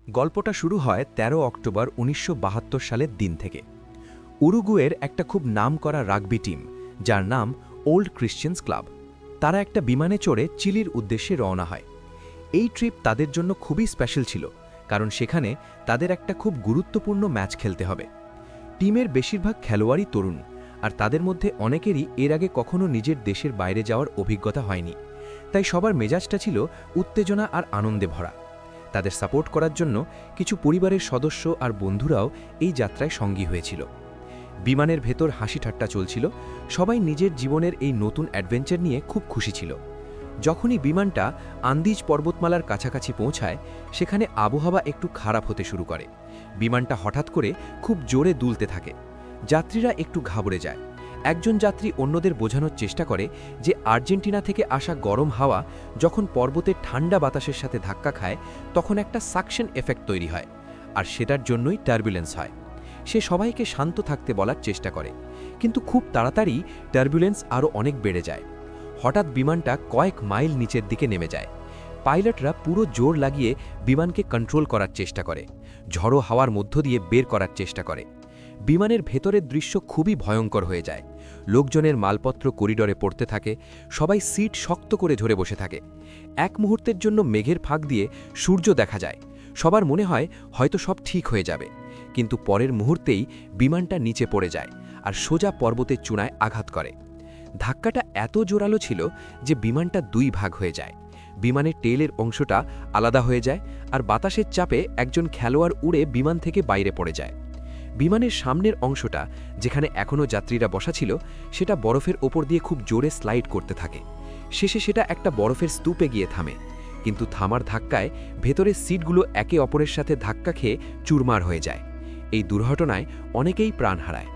গল্পটা শুরু হয় ১৩ অক্টোবর ১৯৭২ সালের দিন থেকে। উরুগুয়ের একটা খুব নামকরা রাগবি টিম, যার নাম ওল্ড ক্রিশ্চিয়ান্স ক্লাব, তারা একটা বিমানে চড়ে চিলির উদ্দেশ্যে রওনা হয়। এই ট্রিপ তাদের জন্য খুবই স্পেশাল ছিল, কারণ সেখানে তাদের একটা খুব গুরুত্বপূর্ণ ম্যাচ খেলতে হবে। টিমের বেশিরভাগ খেলোয়াড়ই তরুণ, আর তাদের মধ্যে অনেকেরই এর আগে কখনো নিজের দেশের বাইরে যাওয়ার অভিজ্ঞতা হয়নি। তাই সবার মেজাজটা ছিল উত্তেজনা আর আনন্দে ভরা। তাদের সাপোর্ট করার জন্য কিছু পরিবারের সদস্য আর বন্ধুরাও এই যাত্রায় সঙ্গী হয়েছিল। বিমানের ভেতর হাসি ঠাট্টা চলছিল, সবাই নিজের জীবনের এই নতুন অ্যাডভেঞ্চার নিয়ে খুব খুশি ছিল। যখনই বিমানটা আন্দিজ পর্বতমালার কাছাকাছি পৌঁছায়, সেখানে আবহাওয়া একটু খারাপ হতে শুরু করে। বিমানটা হঠাৎ করে খুব জোরে দুলতে থাকে। যাত্রীরা একটু ঘাবড়ে যায়। একজন যাত্রী অন্যদের বোঝানোর চেষ্টা করে যে আর্জেন্টিনা থেকে আসা গরম হাওয়া যখন পর্বতের ঠান্ডা বাতাসের সাথে ধাক্কা খায়, তখন একটা সাকশন এফেক্ট তৈরি হয়, আর সেটার জন্যই টার্বুলেন্স হয়। সে সবাইকে শান্ত থাকতে বলার চেষ্টা করে, কিন্তু খুব তাড়াতাড়ি টার্বুলেন্স আরও অনেক বেড়ে যায়। হঠাৎ বিমানটা কয়েক মাইল নিচের দিকে নেমে যায়। পাইলটরা পুরো জোর লাগিয়ে বিমানকে কন্ট্রোল করার চেষ্টা করে, ঝড়ো হাওয়ার মধ্য দিয়ে বের করার চেষ্টা করে। বিমানের ভেতরের দৃশ্য খুবই ভয়ঙ্কর হয়ে যায়। লোকজনের মালপত্র করিডরে পড়তে থাকে, সবাই সিট শক্ত করে ধরে বসে থাকে। এক মুহূর্তের জন্য মেঘের ফাঁক দিয়ে সূর্য দেখা যায়। সবার মনে হয় হয়তো সব ঠিক হয়ে যাবে, কিন্তু পরের মুহূর্তেই বিমানটা নিচে পড়ে যায় আর সোজা পর্বতের চূড়ায় আঘাত করে। ধাক্কাটা এত জোরালো ছিল যে বিমানটা দুই ভাগ হয়ে যায়। বিমানের টেলের অংশটা আলাদা হয়ে যায়, আর বাতাসের চাপে একজন খেলোয়াড় উড়ে বিমান থেকে বাইরে পড়ে যায়। বিমানের সামনের অংশটা, যেখানে এখনও যাত্রীরা বসা ছিল, সেটা বরফের ওপর দিয়ে খুব জোরে স্লাইড করতে থাকে। শেষে সেটা একটা বরফের স্তূপে গিয়ে থামে, কিন্তু থামার ধাক্কায় ভেতরের সিটগুলো একে অপরের সাথে ধাক্কা খেয়ে চুরমার হয়ে যায়। এই দুর্ঘটনায় অনেকেই প্রাণ হারায়।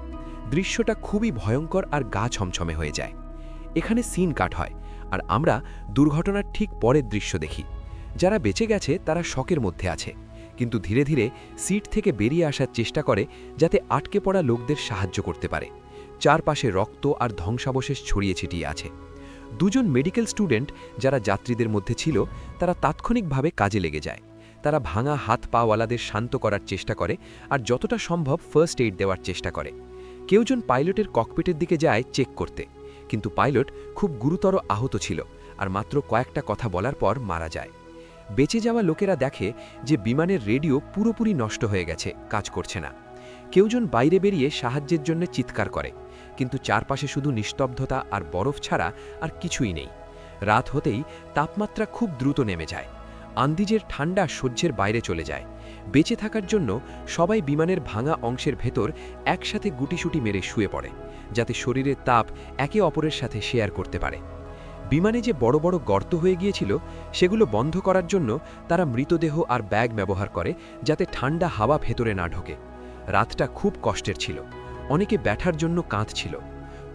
দৃশ্যটা খুবই ভয়ঙ্কর আর গা ছমছমে হয়ে যায়। এখানে সিন কাট হয়, আর আমরা দুর্ঘটনার ঠিক পরের দৃশ্য দেখি। যারা বেঁচে গেছে তারা শকের মধ্যে আছে, কিন্তু ধীরে ধীরে সিট থেকে বেরিয়ে আসার চেষ্টা করে, যাতে আটকে পড়া লোকদের সাহায্য করতে পারে। চারপাশে রক্ত আর ধ্বংসাবশেষ ছড়িয়ে ছিটিয়ে আছে। দুজন মেডিকেল স্টুডেন্ট যারা যাত্রীদের মধ্যে ছিল, তারা তাৎক্ষণিকভাবে কাজে লেগে যায়। তারা ভাঙা হাত পাওয়ালাদের শান্ত করার চেষ্টা করে আর যতটা সম্ভব ফার্স্ট এইড দেওয়ার চেষ্টা করে। কেউজন পাইলটের ককপিটের দিকে যায় চেক করতে, কিন্তু পাইলট খুব গুরুতর আহত ছিল আর মাত্র কয়েকটা কথা বলার পর মারা যায়। বেঁচে যাওয়া লোকেরা দেখে যে বিমানের রেডিও পুরোপুরি নষ্ট হয়ে গেছে, কাজ করছে না। কেউজন বাইরে বেরিয়ে সাহায্যের জন্য চিৎকার করে, কিন্তু চারপাশে শুধু নিস্তব্ধতা আর বরফ ছাড়া আর কিছুই নেই। রাত হতেই তাপমাত্রা খুব দ্রুত নেমে যায়। আন্দিজের ঠান্ডা সহ্যের বাইরে চলে যায়। বেঁচে থাকার জন্য সবাই বিমানের ভাঙা অংশের ভেতর একসাথে গুটিসুটি মেরে শুয়ে পড়ে, যাতে শরীরের তাপ একে অপরের সাথে শেয়ার করতে পারে। বিমানে যে বড় বড় গর্ত হয়ে গিয়েছিল, সেগুলো বন্ধ করার জন্য তারা মৃতদেহ আর ব্যাগ ব্যবহার করে, যাতে ঠান্ডা হাওয়া ভেতরে না ঢোকে। রাতটা খুব কষ্টের ছিল, অনেকে ব্যাঠার জন্য কাঁদছিল।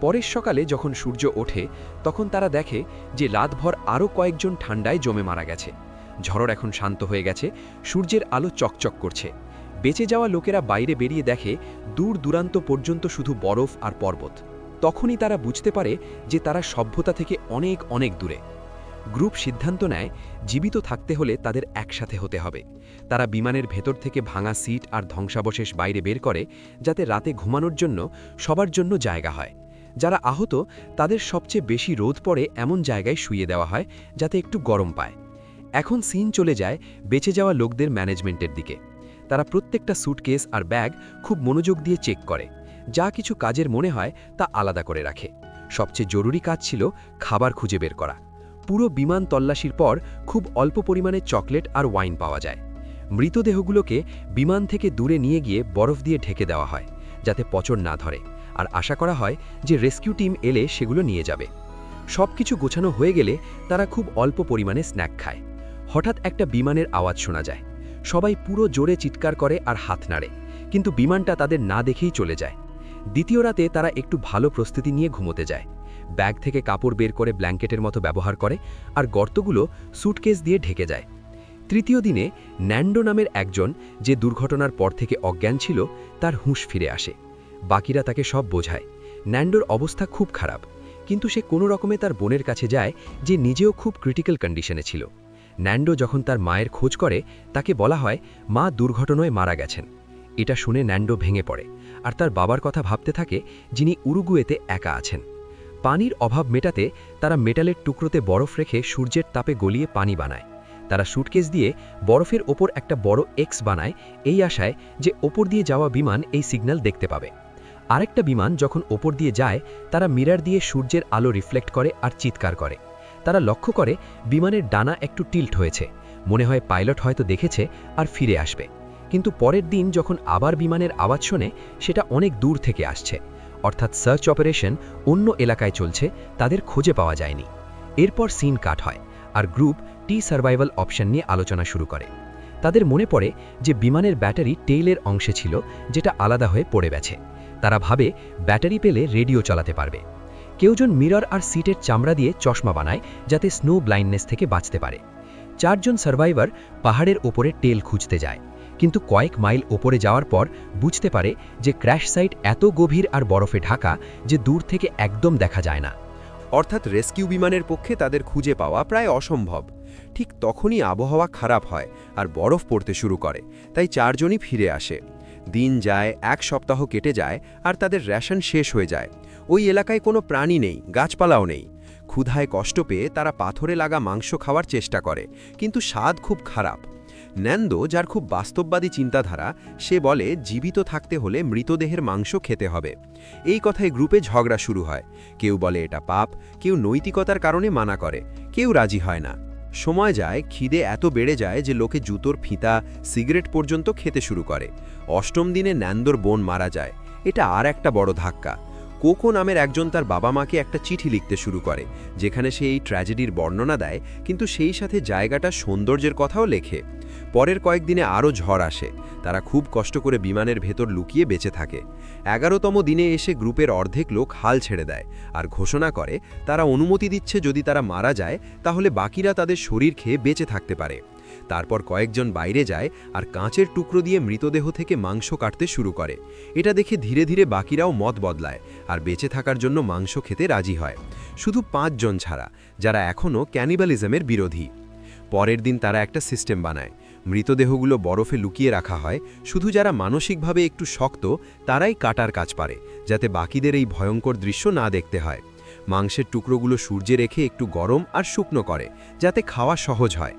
পরের সকালে যখন সূর্য ওঠে, তখন তারা দেখে যে রাতভর আরও কয়েকজন ঠান্ডায় জমে মারা গেছে। ঝড় এখন শান্ত হয়ে গেছে, সূর্যের আলো চকচক করছে। বেঁচে যাওয়া লোকেরা বাইরে বেরিয়ে দেখে দূর দূরান্ত পর্যন্ত শুধু বরফ আর পর্বত। তখনই তারা বুঝতে পারে যে তারা সভ্যতা থেকে অনেক অনেক দূরে। গ্রুপ সিদ্ধান্ত নেয় জীবিত থাকতে হলে তাদের একসাথে হতে হবে। তারা বিমানের ভেতর থেকে ভাঙা সিট আর ধ্বংসাবশেষ বাইরে বের করে, যাতে রাতে ঘুমানোর জন্য সবার জন্য জায়গা হয়। যারা আহত, তাদের সবচেয়ে বেশি রোদ পড়ে এমন জায়গায় শুইয়ে দেওয়া হয়, যাতে একটু গরম পায়। এখন সিন চলে যায় বেঁচে যাওয়া লোকদের ম্যানেজমেন্টের দিকে। তারা প্রত্যেকটা স্যুটকেস আর ব্যাগ খুব মনোযোগ দিয়ে চেক করে। যা কিছু কাজের মনে হয় তা আলাদা করে রাখে। সবচেয়ে জরুরি কাজ ছিল খাবার খুঁজে বের করা। পুরো বিমান তল্লাশির পর খুব অল্প পরিমাণে চকলেট আর ওয়াইন পাওয়া যায়। মৃতদেহগুলোকে বিমান থেকে দূরে নিয়ে গিয়ে বরফ দিয়ে ঢেকে দেওয়া হয়, যাতে পচন না ধরে, আর আশা করা হয় যে রেস্কিউ টিম এলে সেগুলো নিয়ে যাবে। সব কিছু গোছানো হয়ে গেলে তারা খুব অল্প পরিমাণে স্ন্যাক খায়। হঠাৎ একটা বিমানের আওয়াজ শোনা যায়। সবাই পুরো জোরে চিৎকার করে আর হাত নাড়ে, কিন্তু বিমানটা তাদের না দেখেই চলে যায়। দ্বিতীয় রাতে তারা একটু ভালো প্রস্তুতি নিয়ে ঘুমোতে যায়। ব্যাগ থেকে কাপড় বের করে ব্ল্যাঙ্কেটের মতো ব্যবহার করে, আর গর্তগুলো স্যুটকেস দিয়ে ঢেকে যায়। তৃতীয় দিনে ন্যান্ডো নামের একজন, যে দুর্ঘটনার পর থেকে অজ্ঞান ছিল, তার হুঁশ ফিরে আসে। বাকিরা তাকে সব বোঝায়। ন্যান্ডোর অবস্থা খুব খারাপ, কিন্তু সে কোনো রকমে তার বোনের কাছে যায়, যে নিজেও খুব ক্রিটিক্যাল কন্ডিশনে ছিল। ন্যান্ডো যখন তার মায়ের খোঁজ করে তাকে বলা হয় মা দুর্ঘটনায় মারা গেছেন। এটা শুনে ন্যান্ডো ভেঙে পড়ে আর তার বাবার কথা ভাবতে থাকে, যিনি উরুগুয়েতে একা আছেন। পানির অভাব মেটাতে তারা মেটালের টুকরোতে বরফ রেখে সূর্যের তাপে গলিয়ে পানি বানায়। তারা সুটকেস দিয়ে বরফের ওপর একটা বড় এক্স বানায়, এই আশায় যে ওপর দিয়ে যাওয়া বিমান এই সিগন্যাল দেখতে পাবে। আরেকটা বিমান যখন ওপর দিয়ে যায়, তারা মিরর দিয়ে সূর্যের আলো রিফ্লেক্ট করে আর চিৎকার করে। তারা লক্ষ্য করে বিমানের ডানা একটু টিল্ট হয়েছে, মনে হয় পাইলট হয়তো দেখেছে আর ফিরে আসবে। কিন্তু পরের দিন যখন আবার বিমানের আওয়াজ শোনে, সেটা অনেক দূর থেকে আসছে, অর্থাৎ সার্চ অপারেশন অন্য এলাকায় চলছে, তাদের খুঁজে পাওয়া যায়নি। এরপর সিন কাট হয় আর গ্রুপ টি সার্ভাইভাল অপশন নিয়ে আলোচনা শুরু করে। তাদের মনে পড়ে যে বিমানের ব্যাটারি টেইলের অংশে ছিল, যেটা আলাদা হয়ে পড়ে গেছে। তারা ভাবে ব্যাটারি পেলে রেডিও চালাতে পারবে। কেউজন মিরর আর সিটের চামড়া দিয়ে চশমা বানায়, যাতে স্নো ব্লাইন্ডনেস থেকে বাঁচতে পারে। 4 জন সার্ভাইভার পাহাড়ের ওপরে টেল খুঁজতে যায়, কিন্তু কয়েক মাইল ওপরে যাওয়ার পর বুঝতে পারে যে ক্র্যাশ সাইট এত গভীর আর বরফে ঢাকা যে দূর থেকে একদম দেখা যায় না। অর্থাৎ রেস্কিউ বিমানের পক্ষে তাদের খুঁজে পাওয়া প্রায় অসম্ভব। ঠিক তখনই আবহাওয়া খারাপ হয় আর বরফ পড়তে শুরু করে, তাই 4 জনই ফিরে আসে। দিন যায়, 1 সপ্তাহ কেটে যায় আর তাদের রেশন শেষ হয়ে যায়। ওই এলাকায় কোনো প্রাণী নেই, গাছপালাও নেই। ক্ষুধায় কষ্ট পেয়ে তারা পাথরে লাগা মাংস খাওয়ার চেষ্টা করে, কিন্তু স্বাদ খুব খারাপ। ন্যান্দো, যার খুব বাস্তববাদী চিন্তাধারা, সে বলে জীবিত থাকতে হলে মৃতদেহের মাংস খেতে হবে। এই কথায় গ্রুপে ঝগড়া শুরু হয়। কেউ বলে এটা পাপ, কেউ নৈতিকতার কারণে মানা করে, কেউ রাজি হয় না। সময় যায়, খিদে এত বেড়ে যায় যে লোকে জুতোর ফিতা, সিগারেট পর্যন্ত খেতে শুরু করে। 8ম দিনে ন্যান্দোর বোন মারা যায়। এটা আর একটা বড় ধাক্কা। কোকো নামের একজন তার বাবা মাকে একটা চিঠি লিখতে শুরু করে, যেখানে সে এই ট্র্যাজেডির বর্ণনা দেয়, কিন্তু সেই সাথে জায়গাটার সৌন্দর্যের কথাও লেখে। পরের কয়েকদিনে আরও ঝড় আসে। তারা খুব কষ্ট করে বিমানের ভেতর লুকিয়ে বেঁচে থাকে। 11তম দিনে এসে গ্রুপের অর্ধেক লোক হাল ছেড়ে দেয় আর ঘোষণা করে তারা অনুমতি দিচ্ছে যদি তারা মারা যায় তাহলে বাকিরা তাদের শরীর খেয়ে বেঁচে থাকতে পারে। তারপর কয়েকজন বাইরে যায় আর কাঁচের টুকরো দিয়ে মৃতদেহ থেকে মাংস কাটতে শুরু করে। এটা দেখে ধীরে ধীরে বাকিরাও মত বদলায় আর বেঁচে থাকার জন্য মাংস খেতে রাজি হয়, শুধু 5 জন ছাড়া, যারা এখনও ক্যানিবালিজমের বিরোধী। পরের দিন তারা একটা সিস্টেম বানায়। মৃতদেহগুলো বরফে লুকিয়ে রাখা হয়, শুধু যারা মানসিকভাবে একটু শক্ত তারাই কাটার কাজ পারে, যাতে বাকিদের এই ভয়ঙ্কর দৃশ্য না দেখতে হয়। মাংসের টুকরোগুলো সূর্যে রেখে একটু গরম আর শুকনো করে, যাতে খাওয়া সহজ হয়।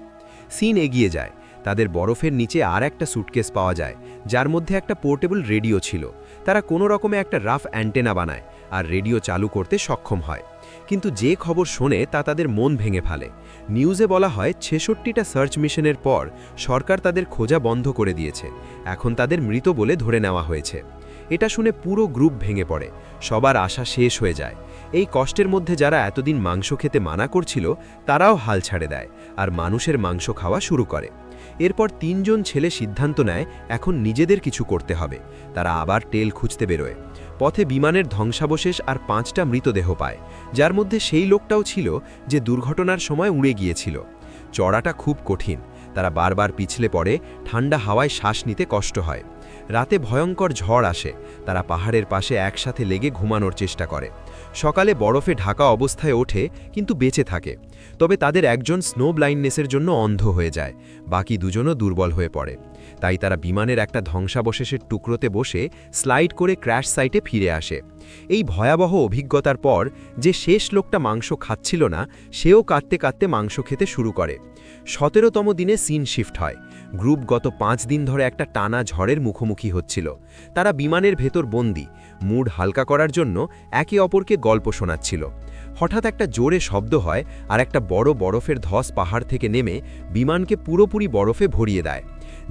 সিন এগিয়ে যায়। তাদের বরফের নিচে আর একটা সুটকেস পাওয়া যায়, যার মধ্যে একটা পোর্টেবল রেডিও ছিল। তারা কোনো রকমে একটা রাফ অ্যান্টেনা বানায় আর রেডিও চালু করতে সক্ষম হয়। কিন্তু যে খবর শোনে তা তাদের মন ভেঙে ফেলে। নিউজে বলা হয় 66টা সার্চ মিশনের পর সরকার তাদের খোঁজা বন্ধ করে দিয়েছে, এখন তাদের মৃত বলে ধরে নেওয়া হয়েছে। এটা শুনে পুরো গ্রুপ ভেঙে পড়ে, সবার আশা শেষ হয়ে যায়। এই কষ্টের মধ্যে যারা এতদিন মাংস খেতে মানা করছিল তারাও হাল ছাড়ে দেয় আর মানুষের মাংস খাওয়া শুরু করে। এরপর 3 জন ছেলে সিদ্ধান্ত নেয় এখন নিজেদের কিছু করতে হবে। তারা আবার টেল খুঁজতে বেরোয়। পথে বিমানের ধ্বংসাবশেষ আর 5টা মৃতদেহ পায়, যার মধ্যে সেই লোকটাও ছিল যে দুর্ঘটনার সময় উড়ে গিয়েছিল। চড়াটা খুব কঠিন, তারা বারবার পিছলে পড়ে, ঠান্ডা হাওয়ায় শ্বাস নিতে কষ্ট হয়। রাতে ভয়ঙ্কর ঝড় আসে, তারা পাহাড়ের পাশে একসাথে লেগে ঘুমানোর চেষ্টা করে। সকালে বরফে ঢাকা অবস্থায় ওঠে, কিন্তু বেঁচে থাকে। তবে তাদের একজন স্নো ব্লাইন্ডনেসের জন্য অন্ধ হয়ে যায়, বাকি দুজনও দুর্বল হয়ে পড়ে। তাই তারা বিমানের একটা ধ্বংসাবশেষের টুকরোতে বসে স্লাইড করে ক্র্যাশ সাইটে ফিরে আসে। এই ভয়াবহ অভিজ্ঞতার পর যে শেষ লোকটা মাংস খাচ্ছিল না, সেও কাঁদতে কাঁদতে মাংস খেতে শুরু করে। 17তম দিনে সিন শিফট হয়। গ্রুপ গত 5 দিন ধরে একটা টানা ঝড়ের মুখোমুখি হচ্ছিল। তারা বিমানের ভেতর বন্দী, মুড হালকা করার জন্য একে অপরকে গল্প শোনাচ্ছিল। হঠাৎ একটা জোরে শব্দ হয় আর একটা বড় বরফের ধস পাহাড় থেকে নেমে বিমানকে পুরোপুরি বরফে ভরিয়ে দেয়।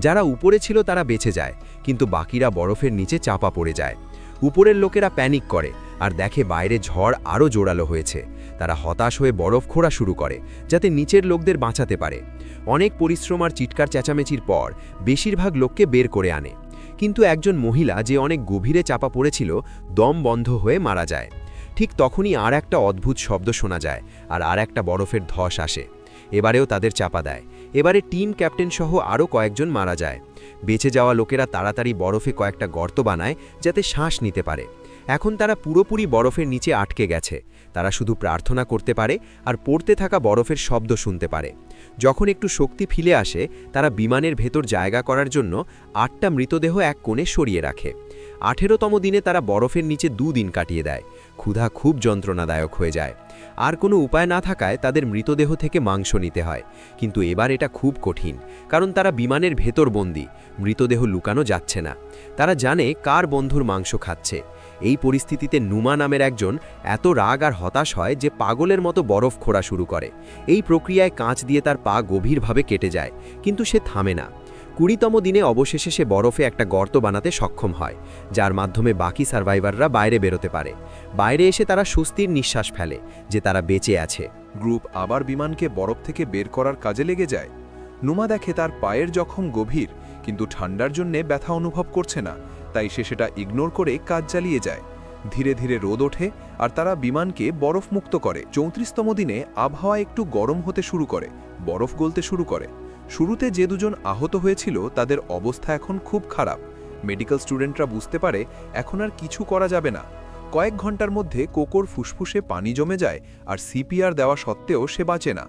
যারা উপরে ছিল তারা বেঁচে যায়, কিন্তু বাকিরা বরফের নিচে চাপা পড়ে যায়। উপরের লোকেরা প্যানিক করে আর দেখে বাইরে ঝড় আরও জোরালো হয়েছে। তারা হতাশ হয়ে বরফ খোঁড়া শুরু করে, যাতে নিচের লোকদের বাঁচাতে পারে। অনেক পরিশ্রম আর চিৎকার চেঁচামেচির পর বেশিরভাগ লোককে বের করে আনে, কিন্তু একজন মহিলা যে অনেক গভীরে চাপা পড়েছিল দম বন্ধ হয়ে মারা যায়। ঠিক তখনই আর একটা অদ্ভুত শব্দ শোনা যায় আর একটা বরফের ধস আসে। এবারেও তাদের চাপা দেয়। এবারে টিম ক্যাপ্টেন সহ আরও কয়েকজন মারা যায়। বেঁচে যাওয়া লোকেরা তাড়াতাড়ি বরফে কয়েকটা গর্ত বানায় যাতে শ্বাস নিতে পারে। এখন তারা পুরোপুরি বরফের নিচে আটকে গেছে। তারা শুধু প্রার্থনা করতে পারে আর পড়তে থাকা বরফের শব্দ শুনতে পারে। যখন একটু শক্তি ফিরে আসে, তারা বিমানের ভেতর জায়গা করার জন্য 8টা মৃতদেহ এক কোণে সরিয়ে রাখে। 18তম দিনে তারা বরফের নিচে 2 দিন কাটিয়ে দেয়। ক্ষুধা খুব যন্ত্রণাদায়ক হয়ে যায়। আর কোনো উপায় না থাকায় তাদের মৃতদেহ থেকে মাংস নিতে হয়। কিন্তু এবার এটা খুব কঠিন, কারণ তারা বিমানের ভেতর বন্দী, মৃতদেহ লুকানো যাচ্ছে না। তারা জানে কার বন্ধুর মাংস খাচ্ছে। এই পরিস্থিতিতে নুমা নামের একজন এত রাগ আর হতাশ হয় যে পাগলের মতো বরফ খোঁড়া শুরু করে। এই প্রক্রিয়ায় কাঁচ দিয়ে তার পা গভীরভাবে কেটে যায়, কিন্তু সে থামে না। 20তম দিনে অবশেষে সে বরফে একটা গর্ত বানাতে সক্ষম হয়, যার মাধ্যমে বাকি সার্ভাইভাররা বাইরে বেরোতে পারে। বাইরে এসে তারা স্বস্তির নিঃশ্বাস ফেলে যে তারা বেঁচে আছে। গ্রুপ আবার বিমানকে বরফ থেকে বের করার কাজে লেগে যায়। নুমা দেখে তার পায়ের জখম গভীর, কিন্তু ঠান্ডার জন্যে ব্যথা অনুভব করছে না, তাই সে সেটা ইগনোর করে কাজ চালিয়ে যায়। ধীরে ধীরে রোদ ওঠে আর তারা বিমানকে বরফ মুক্ত করে। 34তম দিনে আবহাওয়া একটু গরম হতে শুরু করে, বরফ গলতে শুরু করে। শুরুতে যে দুজন আহত হয়েছিল তাদের অবস্থা এখন খুব খারাপ। মেডিকেল স্টুডেন্টরা বুঝতে পারে এখন আর কিছু করা যাবে না। কয়েক ঘন্টার মধ্যে কোকোর ফুসফুসে পানি জমে যায় আর সিপিআর দেওয়া সত্ত্বেও সে বাঁচে না।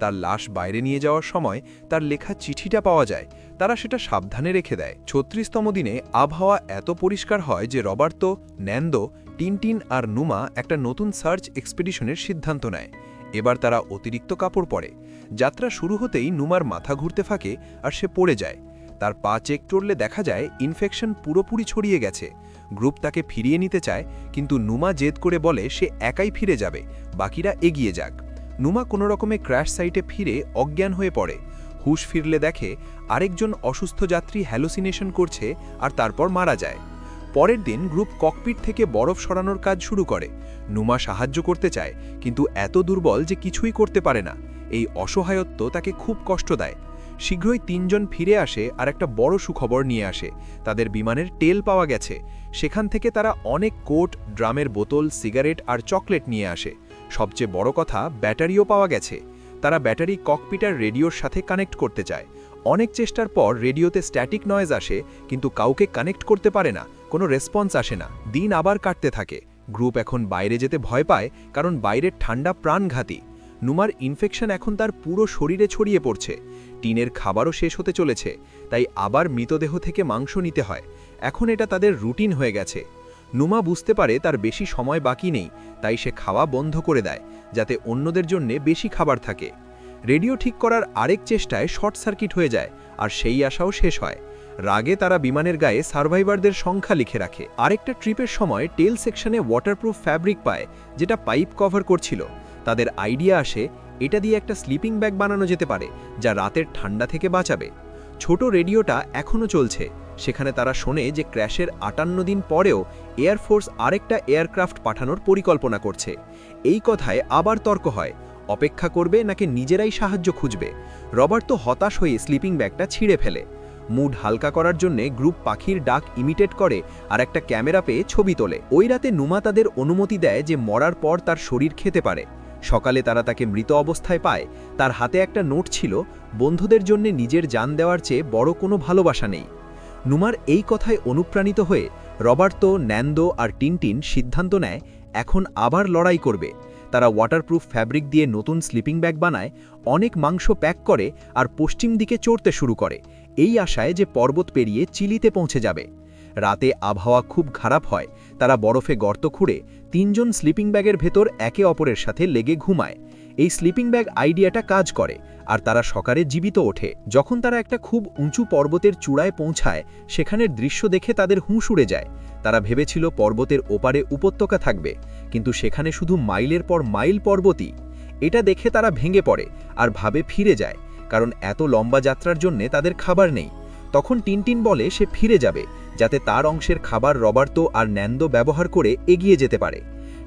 তার লাশ বাইরে নিয়ে যাওয়ার সময় তার লেখা চিঠিটা পাওয়া যায়। তারা সেটা সাবধানে রেখে দেয়। 36তম দিনে আবহাওয়া এত পরিষ্কার হয় যে রবার্তো, ন্যান্দো, টিনটিন আর নুমা একটা নতুন সার্চ এক্সপেডিশনের সিদ্ধান্ত নেয়। এবার তারা অতিরিক্ত কাপড় পরে। যাত্রা শুরু হতেই নুমার মাথা ঘুরতে থাকে আর সে পড়ে যায়। তার পা চেক করলে দেখা যায় ইনফেকশন পুরোপুরি ছড়িয়ে গেছে। গ্রুপ তাকে ফিরিয়ে নিতে চায়, কিন্তু নুমা জেদ করে বলে সে একাই ফিরে যাবে, বাকিরা এগিয়ে যাক। নুমা কোনো রকমে ক্র্যাশ সাইটে ফিরে অজ্ঞান হয়ে পড়ে। হুশ ফিরলে দেখে আরেকজন অসুস্থ যাত্রী হ্যালুসিনেশন করছে আর তারপর মারা যায়। পরের দিন গ্রুপ ককপিট থেকে বরফ সরানোর কাজ শুরু করে। নুমা সাহায্য করতে চায়, কিন্তু এত দুর্বল যে কিছুই করতে পারে না। এই অসহায়ত্ব তাকে খুব কষ্ট দেয়। শীঘ্রই 3 জন ফিরে আসে আর একটা বড় সুখবর নিয়ে আসে। তাদের বিমানের টেল পাওয়া গেছে। সেখান থেকে তারা অনেক কোট, ড্রামের বোতল, সিগারেট আর চকলেট নিয়ে আসে। সবচেয়ে বড় কথা, ব্যাটারিও পাওয়া গেছে। তারা ব্যাটারি ককপিটার রেডিওর সাথে কানেক্ট করতে চায়। অনেক চেষ্টার পর রেডিওতে স্ট্যাটিক নয়েজ আসে, কিন্তু কাউকে কানেক্ট করতে পারে না, কোনো রেসপন্স আসে না। দিন আবার কাটতে থাকে। গ্রুপ এখন বাইরে যেতে ভয় পায়, কারণ বাইরের ঠান্ডা প্রাণঘাতী। নুমার ইনফেকশন এখন তার পুরো শরীরে ছড়িয়ে পড়ছে। টিনের খাবারও শেষ হতে চলেছে, তাই আবার মৃতদেহ থেকে মাংস নিতে হয়। এখন এটা তাদের রুটিন হয়ে গেছে। নুমা বুঝতে পারে তার বেশি সময় বাকি নেই, তাই সে খাওয়া বন্ধ করে দেয়, যাতে অন্যদের জন্য বেশি খাবার থাকে। রেডিও ঠিক করার আরেক চেষ্টায় শর্ট সার্কিট হয়ে যায়, আর সেই আশাও শেষ হয়। রাগে তারা বিমানের গায়ে সার্ভাইভারদের সংখ্যা লিখে রাখে। আরেকটা ট্রিপের সময় টেল সেকশনে ওয়াটারপ্রুফ ফ্যাব্রিক পায়, যেটা পাইপ কভার করছিল। তাদের আইডিয়া আসে এটা দিয়ে একটা স্লিপিং ব্যাগ বানানো যেতে পারে, যা রাতের ঠান্ডা থেকে বাঁচাবে। ছোট রেডিওটা এখনও চলছে। সেখানে তারা শোনে যে ক্র্যাশের 58 দিন পরেও এয়ারফোর্স আরেকটা এয়ারক্রাফট পাঠানোর পরিকল্পনা করছে। এই কথায় আবার তর্ক হয়, অপেক্ষা করবে নাকি নিজেরাই সাহায্য খুঁজবে। রবার্তো হতাশ হয়ে স্লিপিং ব্যাগটা ছিঁড়ে ফেলে। মুড হালকা করার জন্য গ্রুপ পাখির ডাক ইমিটেট করে আর একটা ক্যামেরা পেয়ে ছবি তোলে। ওই রাতে নুমা তাদের অনুমতি দেয় যে মরার পর তার শরীর খেতে পারে। সকালে তারা তাকে মৃত অবস্থায় পায়। তার হাতে একটা নোট ছিল, বন্ধুদের জন্য নিজের জান দেওয়ার চেয়ে বড় কোনো ভালোবাসা নেই। নুমার এই কথায় অনুপ্রাণিত হয়ে রবার্তো, ন্যান্দো আর টিনটিন সিদ্ধান্ত নেয় এখন আবার লড়াই করবে। তারা ওয়াটারপ্রুফ ফ্যাব্রিক দিয়ে নতুন স্লিপিং ব্যাগ বানায়, অনেক মাংস প্যাক করে আর পশ্চিম দিকে চড়তে শুরু করে, এই আশায় যে পর্বত পেরিয়ে চিলিতে পৌঁছে যাবে। রাতে আবহাওয়া খুব খারাপ হয়। তারা বরফে গর্ত খুঁড়ে 3 জন স্লিপিং ব্যাগের ভেতর একে অপরের সাথে লেগে ঘুমায়। এই স্লিপিং ব্যাগ আইডিয়াটা কাজ করে আর তারা সকালে জীবিত ওঠে। যখন তারা একটা খুব উঁচু পর্বতের চূড়ায় পৌঁছায়, সেখানের দৃশ্য দেখে তাদের হুঁশ উড়ে যায়। তারা ভেবেছিল পর্বতের ওপারে উপত্যকা থাকবে, কিন্তু সেখানে শুধু মাইলের পর মাইল পর্বতই। এটা দেখে তারা ভেঙে পড়ে আর ভাবে ফিরে যায়, কারণ এত লম্বা যাত্রার জন্য তাদের খাবার নেই। তখন টিনটিন বলে সে ফিরে যাবে, যাতে তার অংশের খাবার রবার্তো আর ন্যান্দো ব্যবহার করে এগিয়ে যেতে পারে।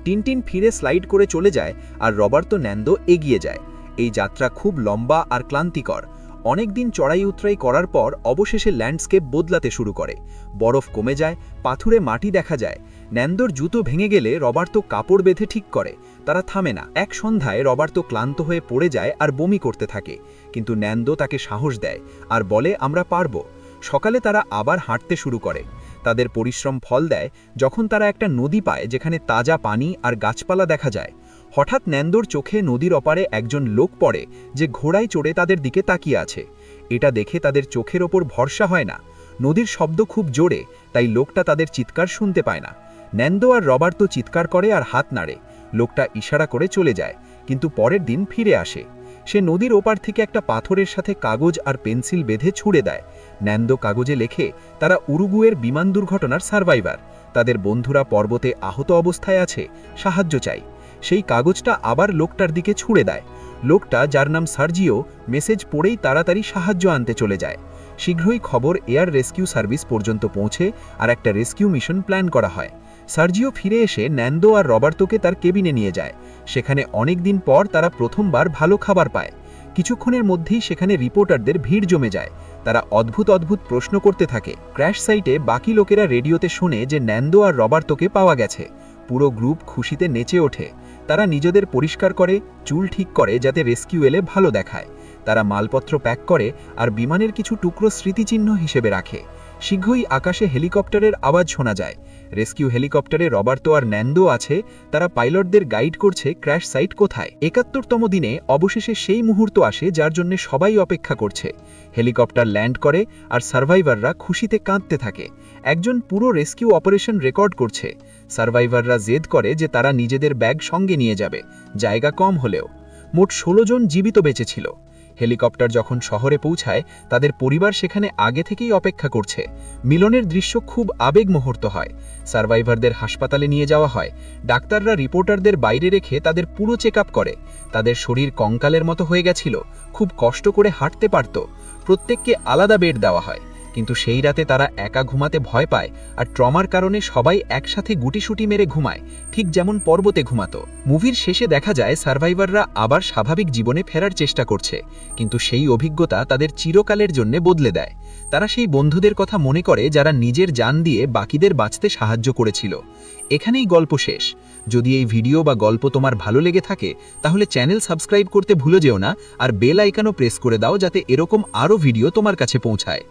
টিনটিন ফিরে স্লাইড করে চলে যায় আর রবার্তো, ন্যান্দো এগিয়ে যায়। এই যাত্রা খুব লম্বা আর ক্লান্তিকর। অনেক দিন চড়াই উতরাই করার পর অবশেষে ল্যান্ডস্কেপ বদলাতে শুরু করে। বরফ কমে যায়, পাথুরে মাটি দেখা যায়। ন্যান্দোর জুতো ভেঙে গেলে রবার্তো কাপড় বেঁধে ঠিক করে। তারা থামে না। এক সন্ধ্যায় রবার্তো ক্লান্ত হয়ে পড়ে যায় আর বমি করতে থাকে, কিন্তু ন্যান্দো তাকে সাহস দেয় আর বলে আমরা পারব। সকালে তারা আবার হাঁটতে শুরু করে। তাদের পরিশ্রম ফল দেয় যখন তারা একটা নদী পায় যেখানে তাজা পানি আর গাছপালা দেখা যায়। হঠাৎ ন্যান্দোর চোখে নদীর ওপারে একজন লোক পড়ে যে ঘোড়ায় চড়ে তাদের দিকে তাকিয়ে আছে। এটা দেখে তাদের চোখের ওপর ভরসা হয় না। নদীর শব্দ খুব জোরে, তাই লোকটা তাদের চিৎকার শুনতে পায় না। ন্যান্দো আর রবার্তো চিৎকার করে আর হাত নাড়ে। লোকটা ইশারা করে চলে যায়, কিন্তু পরের দিন ফিরে আসে। সে নদীর ওপার থেকে একটা পাথরের সাথে কাগজ আর পেন্সিল বেঁধে ছুঁড়ে দেয়। ন্যান্দো কাগজে লেখে তারা উরুগুয়ের বিমান দুর্ঘটনার সার্ভাইভার, তাদের বন্ধুরা পর্বতে আহত অবস্থায় আছে, সাহায্য চাই। সেই কাগজটা আবার লোকটার দিকে ছুঁড়ে দেয়। লোকটা, যার নাম সার্জিও, মেসেজ পড়েই তাড়াতাড়ি সাহায্য আনতে চলে যায়। শীঘ্রই খবর এয়ার রেস্কিউ সার্ভিস পর্যন্ত পৌঁছে আর একটা রেস্কিউ মিশন প্ল্যান করা হয়। সার্জিও ফিরে এসে ন্যান্দো আর রবার্তোকে তার কেবিনে নিয়ে যায়। সেখানে অনেক দিন পর তারা প্রথমবার ভালো খাবার পায়। কিছুক্ষণের মধ্যেই সেখানে রিপোর্টারদের ভিড় জমে যায়। তারা অদ্ভুত অদ্ভুত প্রশ্ন করতে থাকে। ক্র্যাশ সাইটে বাকি লোকেরা রেডিওতে শোনে যে ন্যান্দো আর রবার্তোকে পাওয়া গেছে। পুরো গ্রুপ খুশিতে নেচে ওঠে। তারা নিজেদের পরিষ্কার করে, চুল ঠিক করে যাতে রেস্কিউ এলে ভালো দেখায়। তারা মালপত্র প্যাক করে আর বিমানের কিছু টুকরো স্মৃতিচিহ্ন হিসেবে রাখে। শীঘ্রই আকাশে হেলিকপ্টারের আওয়াজ শোনা যায়। রেস্কিউ হেলিকপ্টারে রবার্তো আর ন্যান্দো আছে। তারা পাইলটদের গাইড করছে ক্র্যাশ সাইট কোথায়। ৭১তম দিনে অবশেষে সেই মুহূর্ত আসে যার জন্য সবাই অপেক্ষা করছে। হেলিকপ্টার ল্যান্ড করে আর সার্ভাইভাররা খুশিতে কাঁদতে থাকে। একজন পুরো রেস্কিউ অপারেশন রেকর্ড করছে। সার্ভাইভাররা জেদ করে যে তারা নিজেদের ব্যাগ সঙ্গে নিয়ে যাবে, জায়গা কম হলেও। মোট ১৬ জন জীবিত বেঁচে ছিল। হেলিকপ্টার যখন শহরে পৌঁছায়, তাদের পরিবার সেখানে আগে থেকেই অপেক্ষা করছে। মিলনের দৃশ্য খুব আবেগ মুহূর্ত হয়। সার্ভাইভারদের হাসপাতালে নিয়ে যাওয়া হয়। ডাক্তাররা রিপোর্টারদের বাইরে রেখে তাদের পুরো চেক আপ করে। তাদের শরীর কঙ্কালের মতো হয়ে গেছিল, খুব কষ্ট করে হাঁটতে পারত। প্রত্যেককে আলাদা বেড দেওয়া হয়, কিন্তু সেই রাতে তারা একা ঘুমাতে ভয় পায় আর ট্রমার কারণে সবাই একসাথে গুটিসুটি মেরে ঘুমায়, ঠিক যেমন পর্বতে ঘুমাতো। মুভির শেষে দেখা যায় সার্ভাইভাররা আবার স্বাভাবিক জীবনে ফেরার চেষ্টা করছে, কিন্তু সেই অভিজ্ঞতা তাদের চিরকালের জন্য বদলে দেয়। তারা সেই বন্ধুদের কথা মনে করে যারা নিজের জান দিয়ে বাকিদের বাঁচতে সাহায্য করেছিল। এখানেই গল্প শেষ। যদি এই ভিডিও বা গল্প তোমার ভালো লেগে থাকে তাহলে চ্যানেল সাবস্ক্রাইব করতে ভুলে যেও না আর বেল আইকনও প্রেস করে দাও যাতে এরকম আরও ভিডিও তোমার কাছে পৌঁছায়।